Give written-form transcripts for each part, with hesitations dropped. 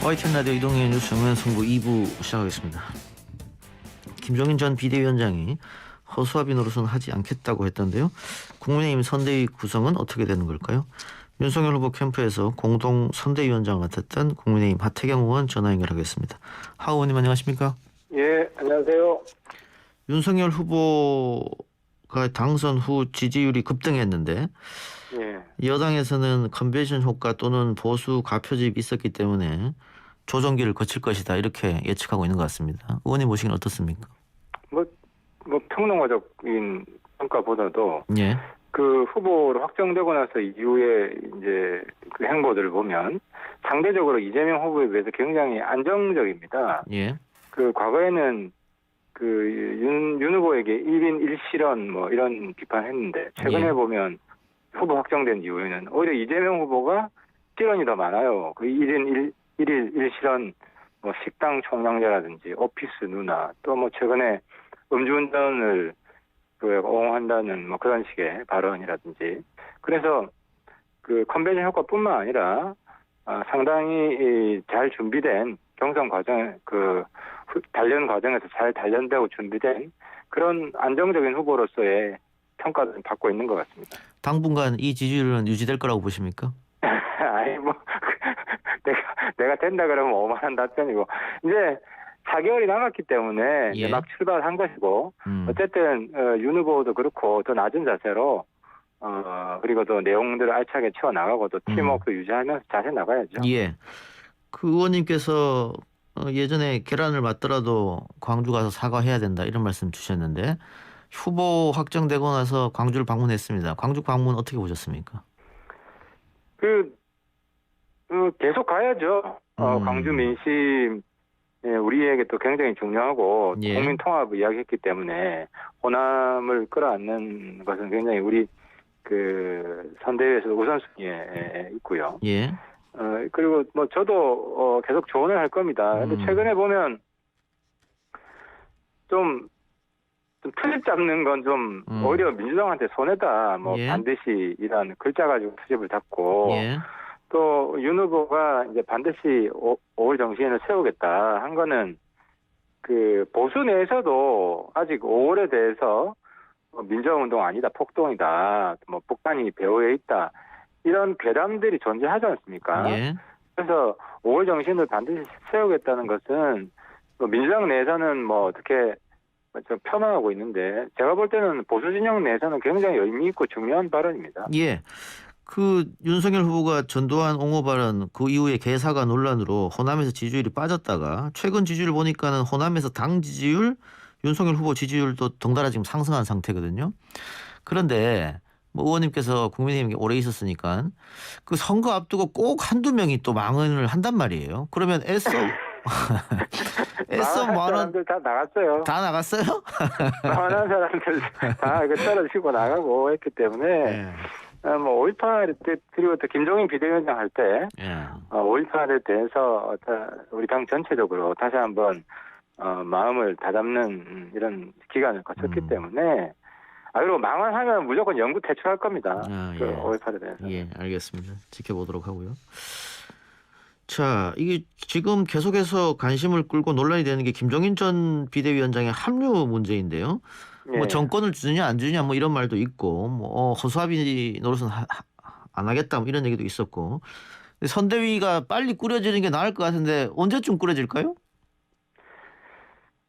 YTN 라디오 이동현 뉴스 정면 승부 2부 시작하겠습니다. 김종인 전 비대위원장이 허수아비 노릇은 하지 않겠다고 했던데요. 국민의힘 선대위 구성은 어떻게 되는 걸까요? 윤석열 후보 캠프에서 공동 선대위원장 맡았던 국민의힘 하태경 의원 전화 연결하겠습니다. 하 의원님 안녕하십니까? 예, 안녕하세요. 윤석열 후보가 당선 후 지지율이 급등했는데 예. 여당에서는 컨벤션 효과 또는 보수 가표집이 있었기 때문에 조정기를 거칠 것이다 이렇게 예측하고 있는 것 같습니다. 의원님 보시기는 어떻습니까? 뭐 평론가적인 평가보다도 예. 그 후보로 확정되고 나서 이후에 이제 그 행보들을 보면 상대적으로 이재명 후보에 비해서 굉장히 안정적입니다. 예. 그 과거에는 그 윤 후보에게 1인 1실현 뭐 이런 비판했는데 최근에 예. 보면 후보 확정된 이후에는 오히려 이재명 후보가 실현이 더 많아요. 그 1인 1일 1실현 뭐 식당 총량제라든지 오피스 누나 또 뭐 최근에 음주운전을 그 옹호한다는 뭐 그런 식의 발언이라든지 그래서 그 컨벤션 효과뿐만 아니라 상당히 잘 준비된 경선 과정 그 단련 과정에서 잘 단련되고 준비된 그런 안정적인 후보로서의 평가를 받고 있는 것 같습니다. 당분간 이 지지율은 유지될 거라고 보십니까? 아니 뭐 내가 된다 그러면 오만한 답변이고 이제 4개월이 남았기 때문에 이제 예. 막 출발한 것이고 어쨌든 윤 후보도 그렇고 더 낮은 자세로 그리고 또 내용들을 알차게 채워 나가고 또 팀워크도 유지하면서 자세 나가야죠. 예. 그 의원님께서 예전에 계란을 맞더라도 광주 가서 사과해야 된다 이런 말씀 주셨는데 후보 확정되고 나서 광주를 방문했습니다. 광주 방문 어떻게 보셨습니까? 계속 가야죠. 광주 민심 우리에게 또 굉장히 중요하고 예. 국민 통합을 이야기했기 때문에 호남을 끌어안는 것은 굉장히 우리 그 선대위에서 우선순위에 있고요. 예. 그리고 뭐 저도 계속 조언을 할 겁니다. 근데 최근에 보면 좀 트집 잡는 건 좀 오히려 민주당한테 손해다. 뭐 예. 반드시 이런 글자 가지고 트집을 잡고 예. 또 윤 후보가 이제 반드시 5월 정신을 세우겠다 한 거는 그 보수 내에서도 아직 5월에 대해서 민주화운동 아니다, 폭동이다, 뭐 북한이 배후에 있다 이런 괴담들이 존재하지 않습니까? 예. 그래서 5월 정신을 반드시 세우겠다는 것은 민주당 내에서는 뭐 어떻게 좀 폄하하고 있는데 제가 볼 때는 보수 진영 내에서는 굉장히 의미 있고 중요한 발언입니다. 예. 그 윤석열 후보가 전두환 옹호 발언 그 이후에 개사가 논란으로 호남에서 지지율이 빠졌다가 최근 지지율 보니까는 호남에서 당 지지율, 윤석열 후보 지지율도 덩달아 지금 상승한 상태거든요. 그런데 뭐 의원님께서 국민의힘에 오래 있었으니까 그 선거 앞두고 꼭 한두 명이 또 망언을 한단 말이에요. 그러면 애써 사람들 다 나갔어요. 다 나갔어요? 많은 사람들 다 이거 떨어지고 나가고 했기 때문에 예. 뭐 5.18 때 그리고 또 김종인 비대위원장 할 때 예. 5.18에 대해서 우리 당 전체적으로 다시 한번 마음을 다잡는 이런 기간을 거쳤기 때문에 그리고 망언하면 무조건 영구 퇴출할 겁니다. 예. 그 5.18에 대해서. 예, 알겠습니다. 지켜보도록 하고요. 자, 이게 지금 계속해서 관심을 끌고 논란이 되는 게 김종인 전 비대위원장의 합류 문제인데요. 뭐 예. 정권을 주느냐 안 주느냐 뭐 이런 말도 있고 뭐 허수아비 노릇은 안 하겠다 뭐 이런 얘기도 있었고 선대위가 빨리 꾸려지는 게 나을 것 같은데 언제쯤 꾸려질까요?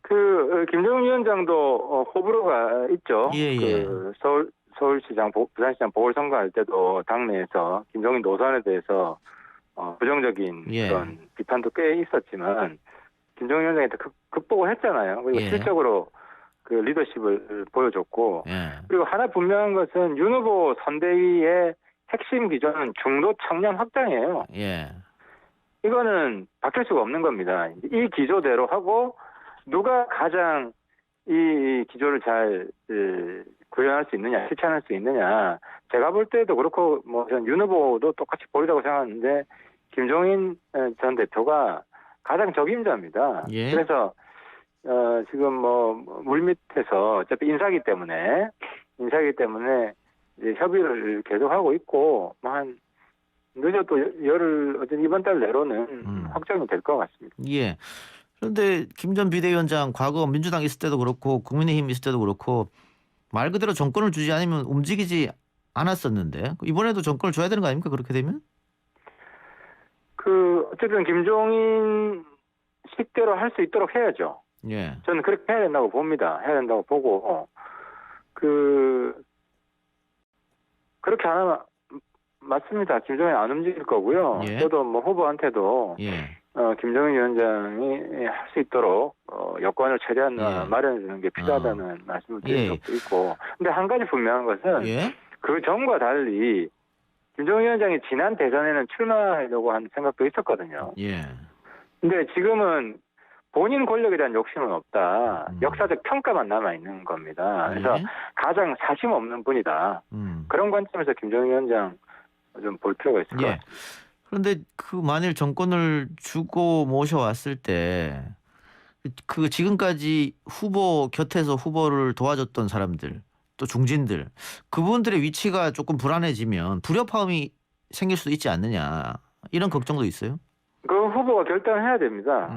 그 김종인 위원장도 호불호가 있죠. 예. 그 서울시장, 부산시장 보궐선거할 때도 당내에서 김종인 노선에 대해서 부정적인 예. 그런 비판도 꽤 있었지만 김종인 위원장이 극복을 했잖아요. 그리고 예. 실적으로 그 리더십을 보여줬고 예. 그리고 하나 분명한 것은 윤 후보 선대위의 핵심 기조는 중도 청년 확장이에요. 예. 이거는 바뀔 수가 없는 겁니다. 이 기조대로 하고 누가 가장 이 기조를 잘 구현할 수 있느냐, 실천할 수 있느냐. 제가 볼 때도 그렇고 뭐 윤 후보도 똑같이 보이라고 생각하는데 김종인 전 대표가 가장 적임자입니다. 예. 그래서 지금 뭐 물밑에서 어차피 인사기 때문에 이제 협의를 계속하고 있고 뭐 한 늦어도 어쨌든 이번 달 내로는 확정이 될 것 같습니다. 예. 그런데 김 전 비대위원장 과거 민주당 있을 때도 그렇고 국민의힘 있을 때도 그렇고 말 그대로 정권을 주지 않으면 움직이지 않았었는데 이번에도 정권을 줘야 되는 거 아닙니까? 그렇게 되면? 어쨌든 김종인 식대로 할 수 있도록 해야죠. 예. 저는 그렇게 해야 된다고 봅니다. 해야 된다고 보고, 그렇게 안 하면, 맞습니다. 김종인 안 움직일 거고요. 예. 저도 뭐 후보한테도, 예. 김종인 위원장이 할 수 있도록, 여건을 최대한 예. 마련해 주는 게 필요하다는 말씀을 드린 예. 적도 있고. 근데 한 가지 분명한 것은, 예. 그 전과 달리, 김종인 위원장이 지난 대선에는 출마하려고 한 생각도 있었거든요. 예. 근데 지금은 본인 권력에 대한 욕심은 없다. 음. 역사적 평가만 남아있는 겁니다. 그래서 예. 가장 사심 없는 분이다. 그런 관점에서 김정인 위원장 좀 볼 필요가 있을 것 예. 같습니다. 그런데 만일 정권을 주고 모셔왔을 때 지금까지 후보 곁에서 후보를 도와줬던 사람들 또 중진들 그분들의 위치가 조금 불안해지면 불협화음이 생길 수도 있지 않느냐 이런 걱정도 있어요. 그 후보가 결단해야 됩니다.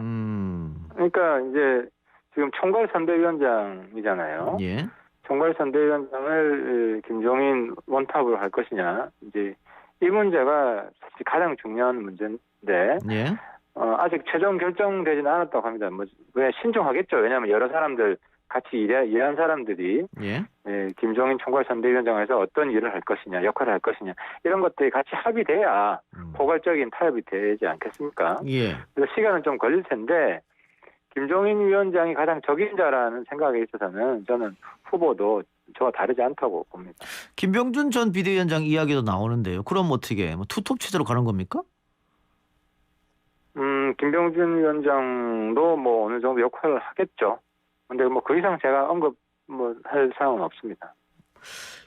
그러니까 이제 지금 총괄선대위원장이잖아요. 예. 총괄선대위원장을 김종인 원탑으로 할 것이냐. 이제 이 문제가 사실 가장 중요한 문제인데 예. 아직 최종 결정되지는 않았다고 합니다. 왜 신중하겠죠. 왜냐하면 여러 사람들 같이 일한 사람들이 예. 김종인 총괄선대위원장에서 어떤 일을 할 것이냐, 역할을 할 것이냐 이런 것들이 같이 합의돼야 포괄적인 타협이 되지 않겠습니까? 예. 그래서 시간은 좀 걸릴 텐데 김종인 위원장이 가장 적임자라는 생각에 있어서는 저는 후보도 저와 다르지 않다고 봅니다. 김병준 전 비대위원장 이야기도 나오는데요. 그럼 어떻게 투톱 체제로 가는 겁니까? 김병준 위원장도 뭐 어느 정도 역할을 하겠죠. 근데 뭐 그 이상 제가 할 사항은 없습니다.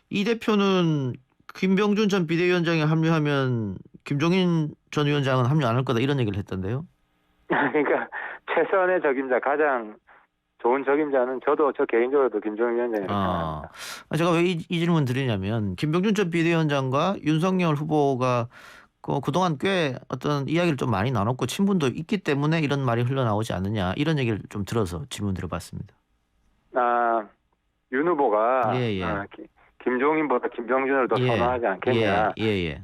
이 대표는 김병준 전 비대위원장이 합류하면 김종인 전 위원장은 합류 안 할 거다 이런 얘기를 했던데요. 그러니까 최선의 적임자, 가장 좋은 적임자는 저 개인적으로도 김종인 위원장이라고 생각합니다. 제가 왜 이 질문 드리냐면 김병준 전 비대위원장과 윤석열 후보가 그동안 꽤 어떤 이야기를 좀 많이 나눴고 친분도 있기 때문에 이런 말이 흘러나오지 않느냐 이런 얘기를 좀 들어서 질문 드려봤습니다. 윤 후보가 예. 김종인보다 김병준을 더 선호하지 않겠냐. 예.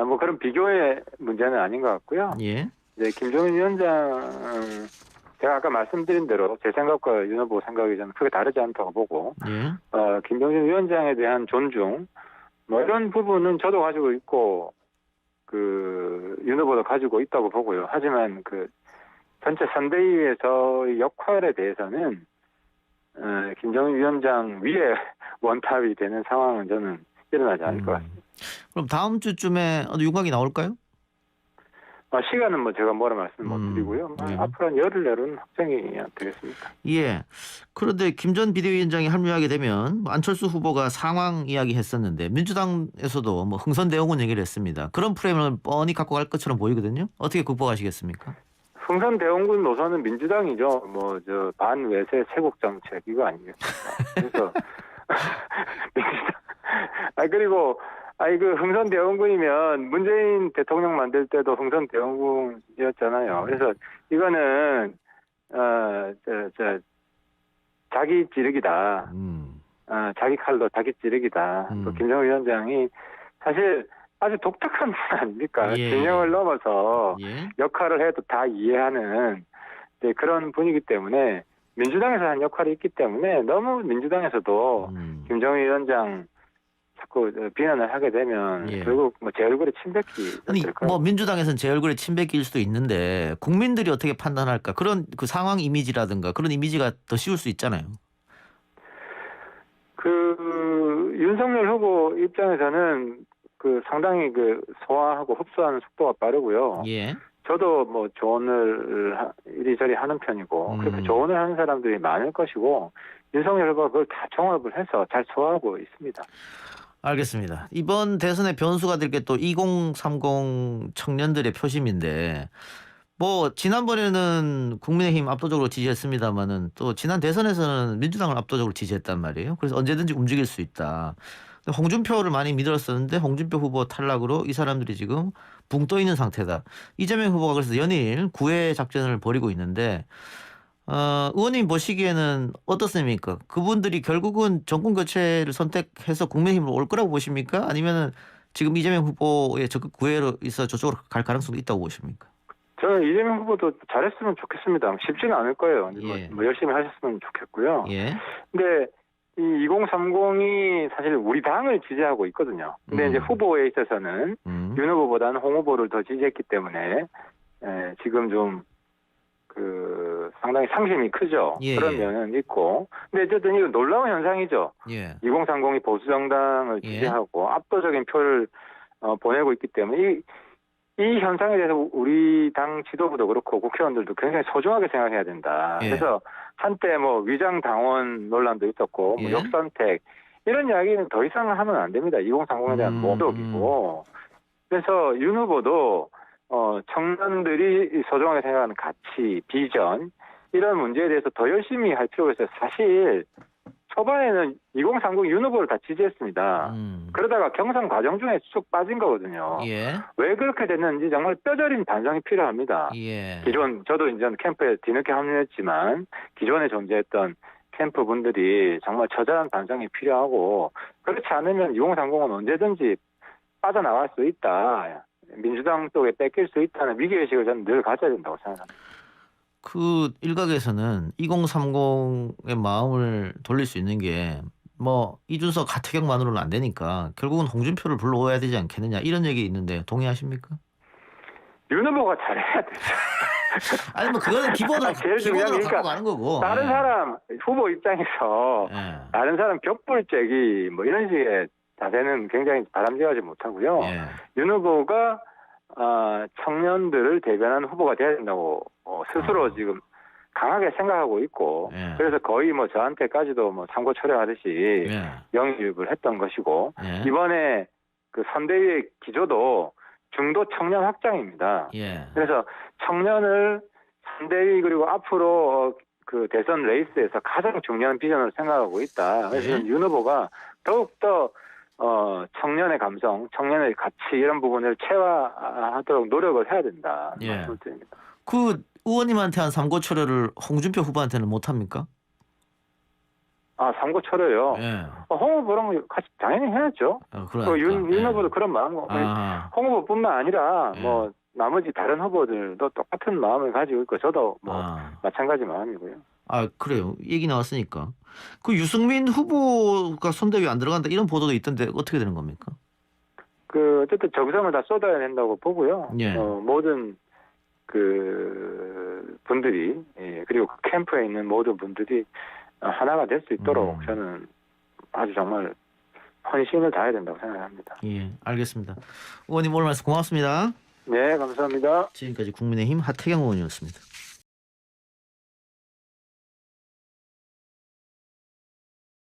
뭐 그런 비교의 문제는 아닌 것 같고요. 예. 네, 김종인 위원장 제가 아까 말씀드린 대로 제 생각과 윤 후보 생각이 저는 크게 다르지 않다고 보고 예. 김병준 위원장에 대한 존중 뭐 이런 부분은 저도 가지고 있고 윤 후보도 가지고 있다고 보고요. 하지만 전체 선대위에서의 역할에 대해서는 김정인 위원장 위에 원탑이 되는 상황은 저는 일어나지 않을 것 같습니다. 그럼 다음 주쯤에 윤곽이 나올까요? 시간은 뭐 제가 뭐라 말씀 못 드리고요. 예. 앞으로 한 열흘 내로는 확정이 되겠습니다. 예. 그런데 김 전 비대위원장이 합류하게 되면 안철수 후보가 상황 이야기했었는데 민주당에서도 흥선대원군 얘기를 했습니다. 그런 프레임을 뻔히 갖고 갈 것처럼 보이거든요. 어떻게 극복하시겠습니까? 흥선대원군 노선은 민주당이죠. 반외세 세국 정책 이거 아니겠습니까? 그래서 민주당. 그리고 그 흥선대원군이면 문재인 대통령 만들 때도 흥선대원군이었잖아요. 그래서 이거는 자기 찌르기다. 자기 칼로 자기 찌르기다. 또 김정은 위원장이 사실 아주 독특한 분 아닙니까? 예. 진영을 넘어서 예. 역할을 해도 다 이해하는 그런 분이기 때문에 민주당에서 한 역할이 있기 때문에 너무 민주당에서도 김정은 위원장 자꾸 비난을 하게 되면 결국 제 얼굴에 침 뱉기 될 거예요. 민주당에서는 제 얼굴에 침 뱉길 수도 있는데 국민들이 어떻게 판단할까? 그런 상황 이미지라든가 그런 이미지가 더 씌울 수 있잖아요. 윤석열 후보 입장에서는 상당히 소화하고 흡수하는 속도가 빠르고요. 예. 저도 조언을 이리저리 하는 편이고 그렇게 조언을 하는 사람들이 많을 것이고 윤석열 후보가 그걸 다 종합을 해서 잘 소화하고 있습니다. 알겠습니다. 이번 대선의 변수가 될 게 또 2030 청년들의 표심인데 지난번에는 국민의힘 압도적으로 지지했습니다마는 또 지난 대선에서는 민주당을 압도적으로 지지했단 말이에요. 그래서 언제든지 움직일 수 있다. 근데 홍준표를 많이 믿었었는데 홍준표 후보 탈락으로 이 사람들이 지금 붕 떠 있는 상태다. 이재명 후보가 그래서 연일 구애 작전을 벌이고 있는데 의원님 보시기에는 어떻습니까? 그분들이 결국은 정권 교체를 선택해서 국민의힘으로 올 거라고 보십니까? 아니면은 지금 이재명 후보의 적극 구애로 있어 저쪽으로 갈 가능성도 있다고 보십니까? 저는 이재명 후보도 잘했으면 좋겠습니다. 쉽지는 않을 거예요. 예. 뭐 열심히 하셨으면 좋겠고요. 예. 근데 이 2030이 사실 우리 당을 지지하고 있거든요. 근데 이제 후보에 있어서는 윤 후보보다는 홍 후보를 더 지지했기 때문에 지금 좀 상당히 상심이 크죠. 예. 그런 면은 있고. 근데 어쨌든 이거 놀라운 현상이죠. 예. 2030이 보수 정당을 예. 지지하고 압도적인 표를 보내고 있기 때문에 이 현상에 대해서 우리 당 지도부도 그렇고 국회의원들도 굉장히 소중하게 생각해야 된다. 예. 그래서 한때 뭐 위장 당원 논란도 있었고 뭐 예. 역선택 이런 이야기는 더 이상 하면 안 됩니다. 2030에 대한 모독이고. 그래서 윤 후보도 청년들이 소중하게 생각하는 가치, 비전 이런 문제에 대해서 더 열심히 할 필요가 있어요. 사실 초반에는 2030 윤 후보를 다 지지했습니다. 그러다가 경선 과정 중에 쑥 빠진 거거든요. 예. 왜 그렇게 됐는지 정말 뼈저린 반성이 필요합니다. 예. 저도 이제 캠프에 뒤늦게 합류했지만 기존에 존재했던 캠프 분들이 정말 처절한 반성이 필요하고 그렇지 않으면 2030은 언제든지 빠져나갈 수 있다. 민주당 쪽에 뺏길 수 있다는 위기의식을 저는 늘 가져야 된다고 생각합니다. 그 일각에서는 2030의 마음을 돌릴 수 있는 게 뭐 이준석 하태경만으로는 안 되니까 결국은 홍준표를 불러와야 되지 않겠느냐 이런 얘기 있는데 동의하십니까? 윤 후보가 잘해야 되죠. 아니 뭐 그거는 기본으로 제일 중요한 기본으로 게 갖고 가는 거고. 다른 사람 후보 입장에서 다른 사람 벽불째기 뭐 이런 식의 자세는 굉장히 바람직하지 못하고요. 예. 윤 후보가 청년들을 대변하는 후보가 돼야 된다고 스스로 지금 강하게 생각하고 있고 예. 그래서 거의 뭐 저한테까지도 뭐 참고 철회하듯이 예. 영입을 했던 것이고 예. 이번에 그 선대위의 기조도 중도 청년 확장입니다. 예. 그래서 청년을 선대위 그리고 앞으로 그 대선 레이스에서 가장 중요한 비전으로 생각하고 있다. 그래서 예. 윤 후보가 더욱더 청년의 감성, 청년의 가치 이런 부분을 체화하도록 노력을 해야 된다. 예. 말씀을 드립니다. 그 의원님한테 한 삼고초려를 홍준표 후보한테는 못 합니까? 삼고 철회요. 예. 홍 후보랑 같이 당연히 해야죠. 그러니까. 윤 후보도 그런 마음, 홍 후보뿐만 아니라 뭐 나머지 다른 후보들도 똑같은 마음을 가지고 있고 저도 뭐 마찬가지 마음이고요. 그래요. 얘기 나왔으니까. 그 유승민 후보가 선대위 안 들어간다 이런 보도도 있던데 어떻게 되는 겁니까? 어쨌든 정성을 다 쏟아야 된다고 보고요. 예. 모든 그 분들이 그리고 캠프에 있는 모든 분들이 하나가 될 수 있도록 저는 아주 정말 헌신을 다해야 된다고 생각합니다. 예, 알겠습니다. 의원님 오늘 말씀 고맙습니다. 네, 감사합니다. 지금까지 국민의힘 하태경 의원이었습니다.